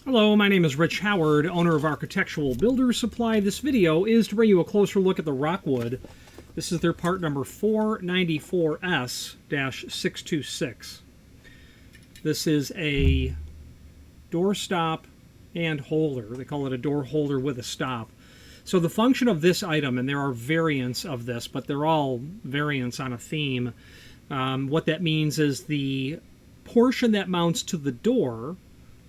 Hello, my name is Rich Howard, owner of Architectural Builder Supply. This video is to bring you a closer look at the Rockwood. This is their part number 494S-626. This is a door stop and holder. They call it a door holder with a stop. So the function of this item, and there are variants of this, but they're all variants on a theme. What that means is the portion that mounts to the door,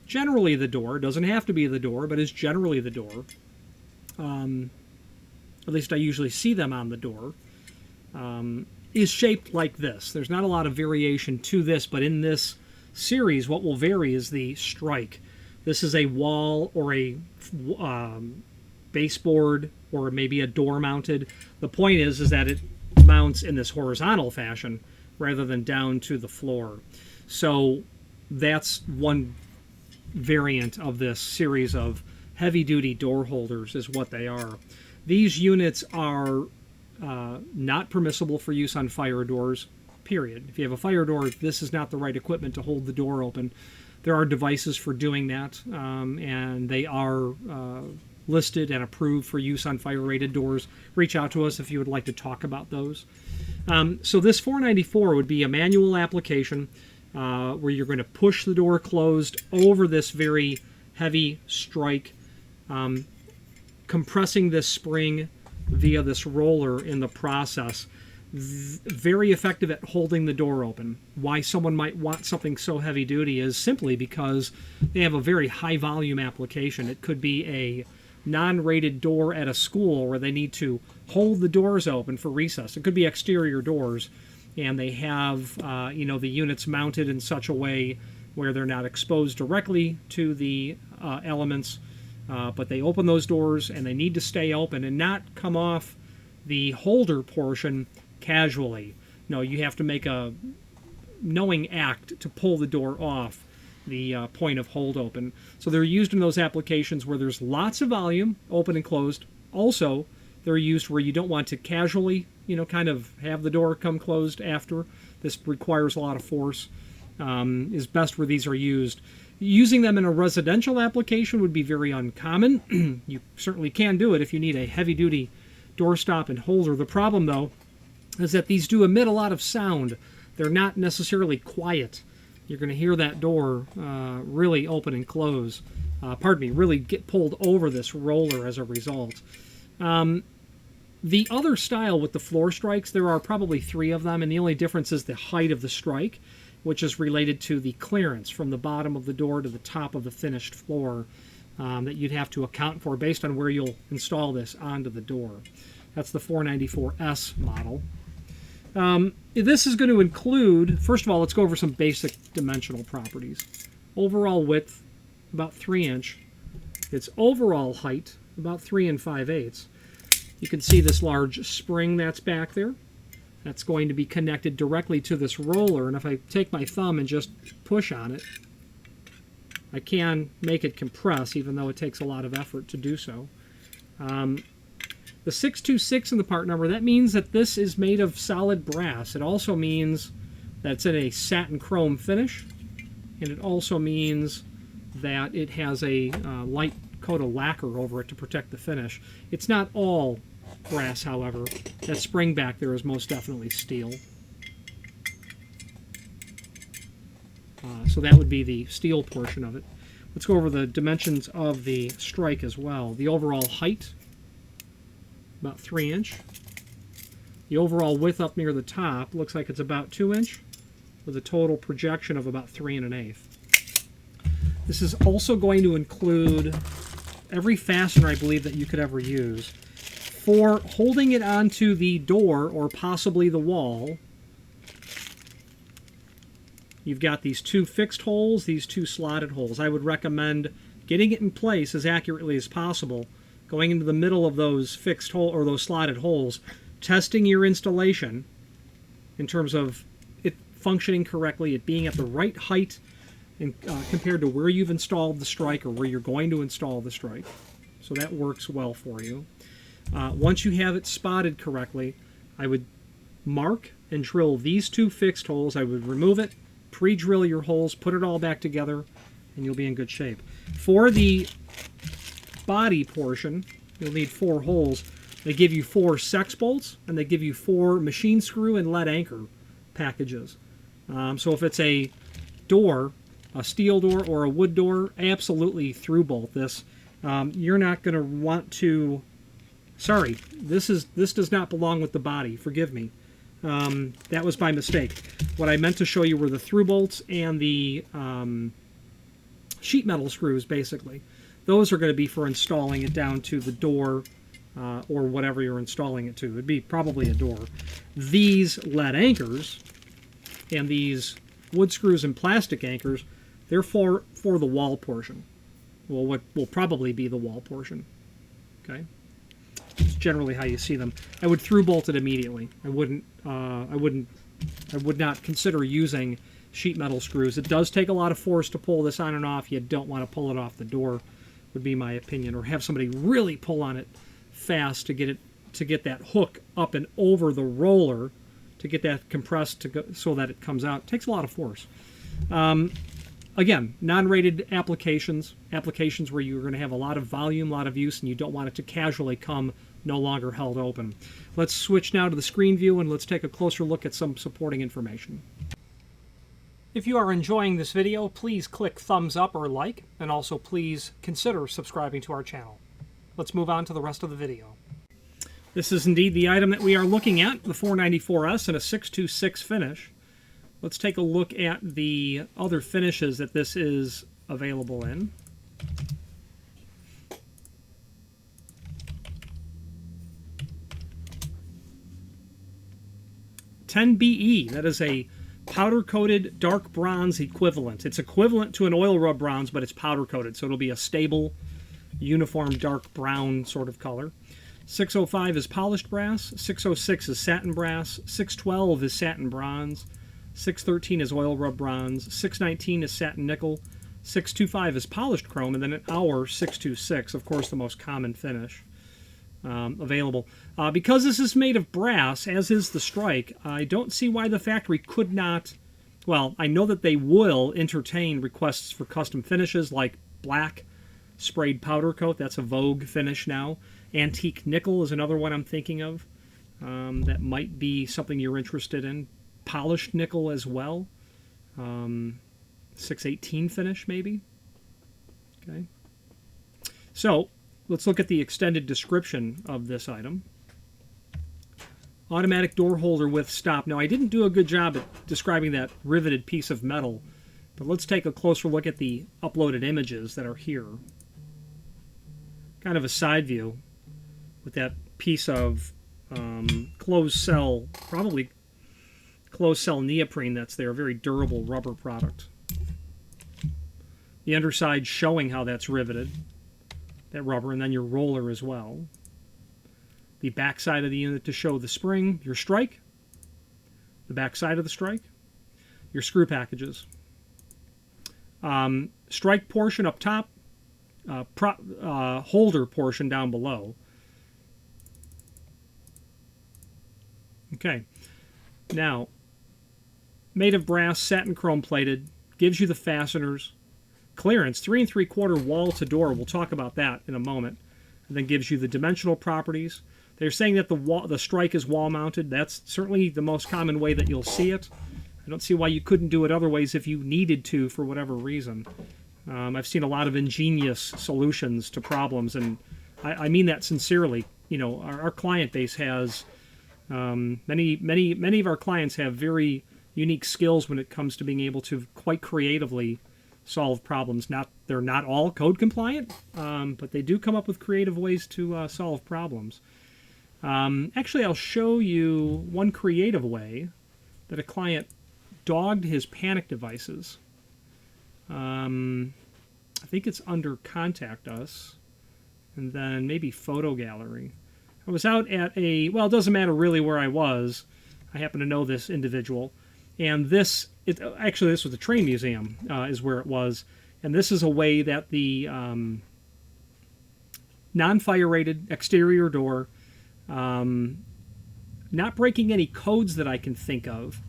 generally the door, doesn't have to be the door, but is generally the door. At least I usually see them on the door. Is shaped like this. There's not a lot of variation to this, but in this series, what will vary is the strike. This is a wall or a baseboard or maybe a door mounted. The point is that it mounts in this horizontal fashion rather than down to the floor. So that's one variant of this series of heavy-duty door holders is what they are. These units are not permissible for use on fire doors, period. If you have a fire door, this is not the right equipment to hold the door open. There are devices for doing that, and they are listed and approved for use on fire-rated doors. Reach out to us if you would like to talk about those. So this 494 would be a manual application where you're going to push the door closed over this very heavy strike, compressing this spring via this roller in the process. Very effective at holding the door open. Why someone might want something so heavy duty is simply because they have a very high volume application. It could be a non-rated door at a school where they need to hold the doors open for recess. It could be exterior doors, and they have the units mounted in such a way where they're not exposed directly to the elements, but they open those doors and they need to stay open and not come off the holder portion casually. No, you have to make a knowing act to pull the door off the point of hold open. So they're used in those applications where there's lots of volume, open and closed. Also, they're used where you don't want to casually, kind of have the door come closed after. This requires a lot of force. Is best where these are used. Using them in a residential application would be very uncommon. You certainly can do it if you need a heavy-duty door stop and holder. The problem, though, is that these do emit a lot of sound. They're not necessarily quiet. You're going to hear that door really open and close. Really get pulled over this roller as a result. The other style with the floor strikes, there are probably 3 of them, and the only difference is the height of the strike, which is related to the clearance from the bottom of the door to the top of the finished floor that you'd have to account for based on where you'll install this onto the door. That's the 494S model. This is going to include, first of all, let's go over some basic dimensional properties. Overall width, about 3 inch. Its overall height, about 3 5/8. You can see this large spring that's back there. That's going to be connected directly to this roller, and if I take my thumb and just push on it, I can make it compress, even though it takes a lot of effort to do so. The 626 in the part number, that means that this is made of solid brass. It also means that it's in a satin chrome finish, and it also means that it has a light coat of lacquer over it to protect the finish. It's not all brass, however. That spring back there is most definitely steel. So that would be the steel portion of it. Let's go over the dimensions of the strike as well. The overall height, about 3 inch. The overall width up near the top looks like it's about 2 inch, with a total projection of about 3 1/8. This is also going to include every fastener, I believe, that you could ever use. For holding it onto the door or possibly the wall, you've got these 2 fixed holes, these 2 slotted holes. I would recommend getting it in place as accurately as possible, going into the middle of those fixed hole or those slotted holes, testing your installation in terms of it functioning correctly, it being at the right height in, compared to where you've installed the strike or where you're going to install the strike. So that works well for you. Once you have it spotted correctly, I would mark and drill these 2 fixed holes. I would remove it, pre-drill your holes, put it all back together, and you'll be in good shape. For the body portion, you'll need 4 holes. They give you 4 sex bolts, and they give you 4 machine screw and lead anchor packages. So if it's a door, a steel door or a wood door, absolutely through bolt this. You're not going to want to... Sorry, this does not belong with the body. Forgive me. That was by mistake. What I meant to show you were the through bolts and the sheet metal screws, basically. Those are going to be for installing it down to the door or whatever you're installing it to. It would be probably a door. These lead anchors and these wood screws and plastic anchors, they're for the wall portion. Well, what will probably be the wall portion. Okay, it's generally how you see them. I would through bolt it immediately. I would not consider using sheet metal screws. It does take a lot of force to pull this on and off. You don't want to pull it off the door, would be my opinion, or have somebody really pull on it fast to get that hook up and over the roller to get that compressed to go, so that it comes out. It takes a lot of force. Again, non-rated applications where you're going to have a lot of volume, a lot of use, and you don't want it to casually come no longer held open. Let's switch now to the screen view and let's take a closer look at some supporting information. If you are enjoying this video, please click thumbs up or like, and also please consider subscribing to our channel. Let's move on to the rest of the video. This is indeed the item that we are looking at, the 494S in a 626 finish. Let's take a look at the other finishes that this is available in. (10BE), that is a powder-coated dark bronze equivalent. It's equivalent to an oil rub bronze, but it's powder-coated, so it'll be a stable, uniform dark brown sort of color. 605 is polished brass, 606 is satin brass, 612 is satin bronze, 613 is oil rub bronze, 619 is satin nickel, 625 is polished chrome, and then our 626, of course, the most common finish available. Because this is made of brass, as is the strike, I don't see why the factory could not... Well, I know that they will entertain requests for custom finishes like black sprayed powder coat. That's a vogue finish now. Antique nickel is another one I'm thinking of. That might be something you're interested in. Polished nickel as well. 618 finish maybe. Okay. So let's look at the extended description of this item. Automatic door holder with stop. Now I didn't do a good job at describing that riveted piece of metal, but let's take a closer look at the uploaded images that are here. Kind of a side view with that piece of closed cell, probably closed cell neoprene that's there, a very durable rubber product. The underside showing how that's riveted, that rubber, and then your roller as well. The back side of the unit to show the spring, your strike, the back side of the strike, your screw packages. Strike portion up top, holder portion down below. Okay, now, made of brass, satin chrome plated, gives you the fasteners, clearance, 3 3/4 wall to door. We'll talk about that in a moment. And then gives you the dimensional properties. They're saying that the strike is wall mounted. That's certainly the most common way that you'll see it. I don't see why you couldn't do it other ways if you needed to for whatever reason. I've seen a lot of ingenious solutions to problems, and I mean that sincerely. You know, our client base has many of our clients have very unique skills when it comes to being able to quite creatively solve problems. They're not all code compliant, but they do come up with creative ways to solve problems. Actually, I'll show you one creative way that a client dogged his panic devices. I think it's under Contact Us, and then maybe Photo Gallery. I was out at well, it doesn't matter really where I was. I happen to know this individual. And this was the train museum, is where it was. And this is a way that the non-fire rated exterior door, not breaking any codes that I can think of,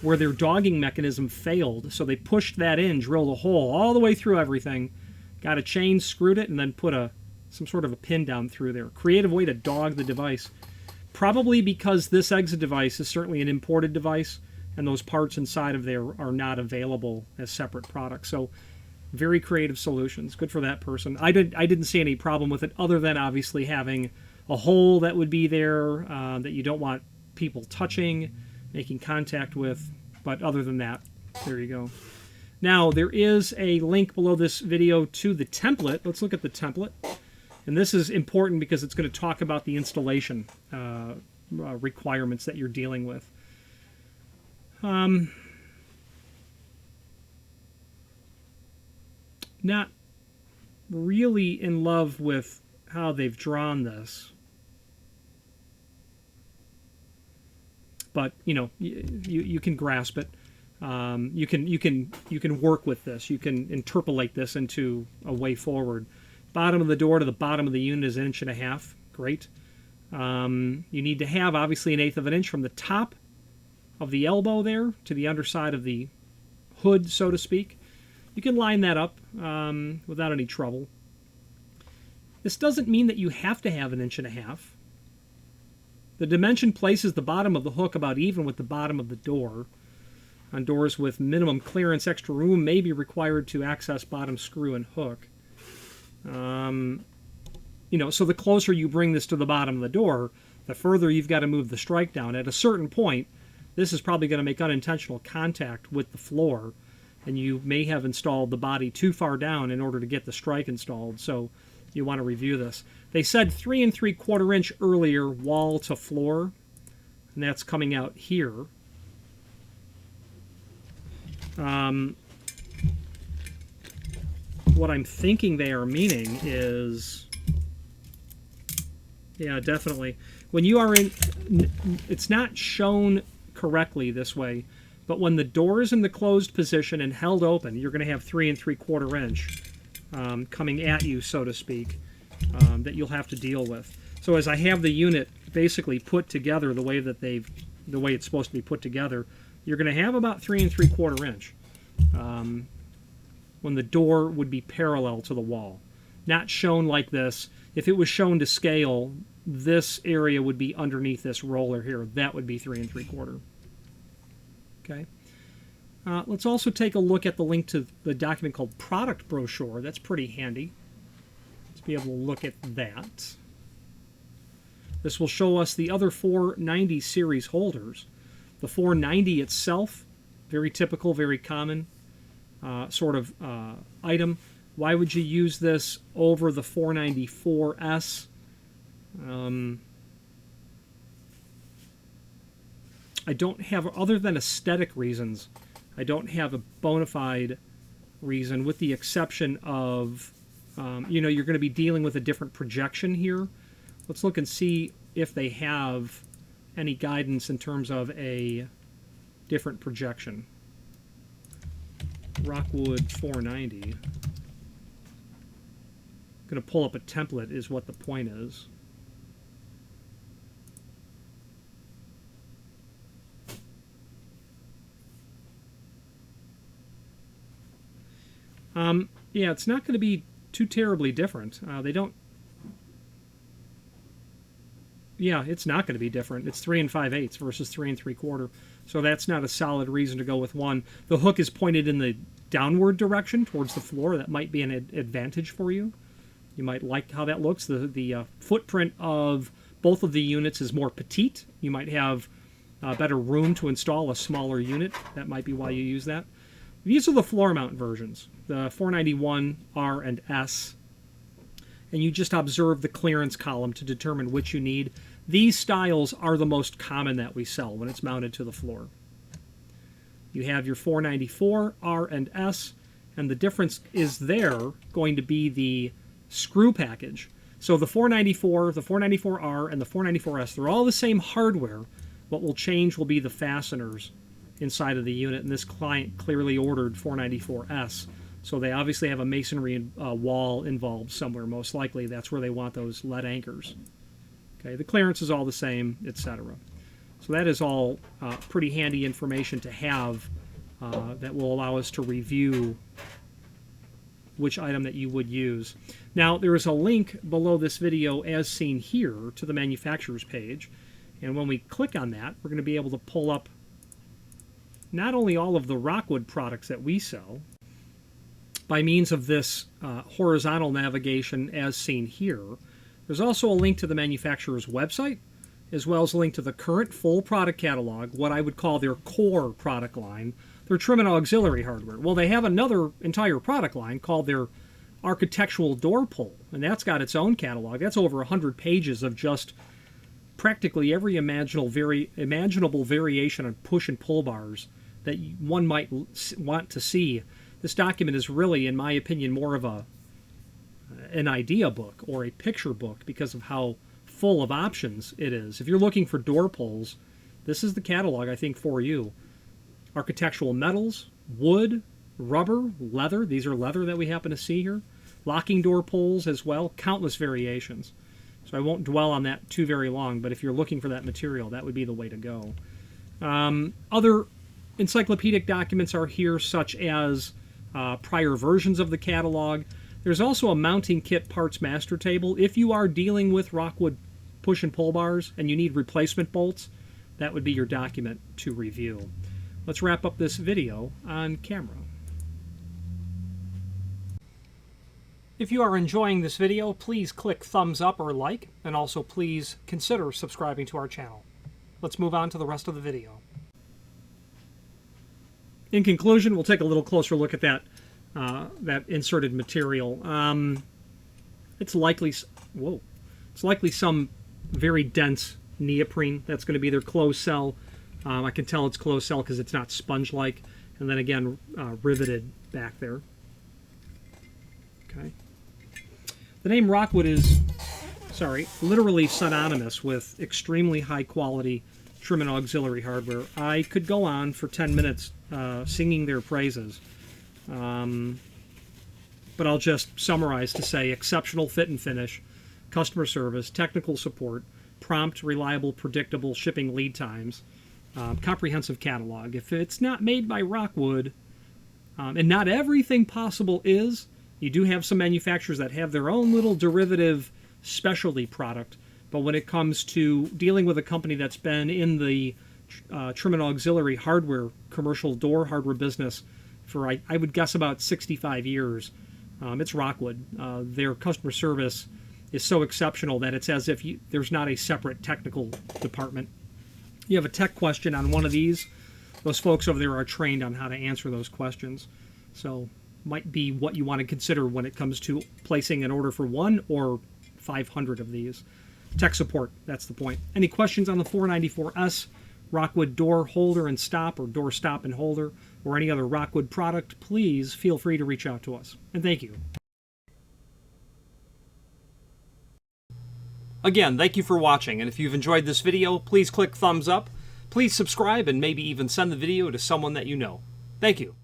where their dogging mechanism failed. So they pushed that in, drilled a hole all the way through everything, got a chain, screwed it, and then put some sort of a pin down through there. Creative way to dog the device. Probably because this exit device is certainly an imported device, and those parts inside of there are not available as separate products. So very creative solutions. Good for that person. I didn't see any problem with it, other than obviously having a hole that would be there that you don't want people touching, making contact with. But other than that, there you go. Now, there is a link below this video to the template. Let's look at the template. And this is important because it's going to talk about the installation requirements that you're dealing with. Not really in love with how they've drawn this, but you know, you can grasp it. You can work with this. You can interpolate this into a way forward. Bottom of the door to the bottom of the unit is 1.5 inches. Great. You need to have obviously 1/8 of an inch from the top of the elbow there to the underside of the hood, so to speak. You can line that up without any trouble. This doesn't mean that you have to have 1.5 inches. The dimension places the bottom of the hook about even with the bottom of the door. On doors with minimum clearance, extra room may be required to access bottom screw and hook. You know, so the closer you bring this to the bottom of the door, the further you've got to move the strike down. At a certain point, this is probably going to make unintentional contact with the floor, and you may have installed the body too far down in order to get the strike installed, so you want to review this. They said 3 3/4 inch earlier wall to floor, and that's coming out here. What I'm thinking they are meaning is, yeah, definitely. When you are in, it's not shown correctly this way, but when the door is in the closed position and held open, you're going to have 3 3/4 inch coming at you, so to speak, that you'll have to deal with. So as I have the unit basically put together the way that the way it's supposed to be put together, you're going to have about 3 3/4 inch when the door would be parallel to the wall. Not shown like this. If it was shown to scale, this area would be underneath this roller here. That would be 3 3/4. Okay. Let's also take a look at the link to the document called Product Brochure. That's pretty handy. Let's be able to look at that. This will show us the other 490 series holders. The 490 itself, very typical, very common sort of item. Why would you use this over the 494S? I don't have, other than aesthetic reasons, I don't have a bona fide reason, with the exception of, you know, you're going to be dealing with a different projection here. Let's look and see if they have any guidance in terms of a different projection. Rockwood 490. Going to pull up a template is what the point is. Yeah, it's not going to be too terribly different. They don't. Yeah, it's not going to be different. It's 3 5/8 versus 3 3/4. So that's not a solid reason to go with one. The hook is pointed in the downward direction towards the floor. That might be an advantage for you. You might like how that looks. The footprint of both of the units is more petite. You might have better room to install a smaller unit. That might be why you use that. These are the floor mount versions, the 491 R and S. And you just observe the clearance column to determine which you need. These styles are the most common that we sell when it's mounted to the floor. You have your 494 R and S, and the difference is there going to be the screw package. So the 494, the 494R, and the 494S, they're all the same hardware. What will change will be the fasteners inside of the unit, and this client clearly ordered 494S. So they obviously have a masonry wall involved somewhere, most likely. That's where they want those lead anchors. Okay, the clearance is all the same, etc. So that is all pretty handy information to have that will allow us to review which item that you would use. Now, there is a link below this video as seen here to the manufacturer's page. And when we click on that, we're going to be able to pull up not only all of the Rockwood products that we sell by means of this horizontal navigation as seen here. There's also a link to the manufacturer's website, as well as a link to the current full product catalog, what I would call their core product line, their trim and auxiliary hardware. Well, they have another entire product line called their architectural door pull, and that's got its own catalog. That's over 100 pages of just practically every imaginable variation on push and pull bars that one might want to see. This document is really, in my opinion, more of an idea book or a picture book because of how full of options it is. If you're looking for door pulls, this is the catalog, I think, for you. Architectural metals, wood, rubber, leather. These are leather that we happen to see here. Locking door pulls as well. Countless variations. So I won't dwell on that too very long, but if you're looking for that material, that would be the way to go. Other encyclopedic documents are here, such as prior versions of the catalog. There's also a mounting kit parts master table. If you are dealing with Rockwood push and pull bars and you need replacement bolts, that would be your document to review. Let's wrap up this video on camera. If you are enjoying this video, please click thumbs up or like, and also please consider subscribing to our channel. Let's move on to the rest of the video. In conclusion, we'll take a little closer look at that inserted material. It's likely some very dense neoprene. That's going to be their closed cell. I can tell it's closed cell because it's not sponge-like, and then again riveted back there. Okay. The name Rockwood is, literally synonymous with extremely high-quality trim and auxiliary hardware. I could go on for 10 minutes singing their praises, but I'll just summarize to say exceptional fit and finish, customer service, technical support, prompt, reliable, predictable shipping lead times, comprehensive catalog. If it's not made by Rockwood, and not everything possible is, you do have some manufacturers that have their own little derivative specialty product, but when it comes to dealing with a company that's been in the trim and auxiliary hardware, commercial door hardware business for, I would guess, about 65 years, it's Rockwood. Their customer service is so exceptional that it's as if there's not a separate technical department. You have a tech question on one of these, those folks over there are trained on how to answer those questions. So might be what you want to consider when it comes to placing an order for 1 or 500 of these. Tech support, that's the point. Any questions on the 494S, Rockwood door holder and stop, or door stop and holder, or any other Rockwood product, please feel free to reach out to us. And thank you. Again, thank you for watching, and if you've enjoyed this video, please click thumbs up, please subscribe, and maybe even send the video to someone that you know. Thank you.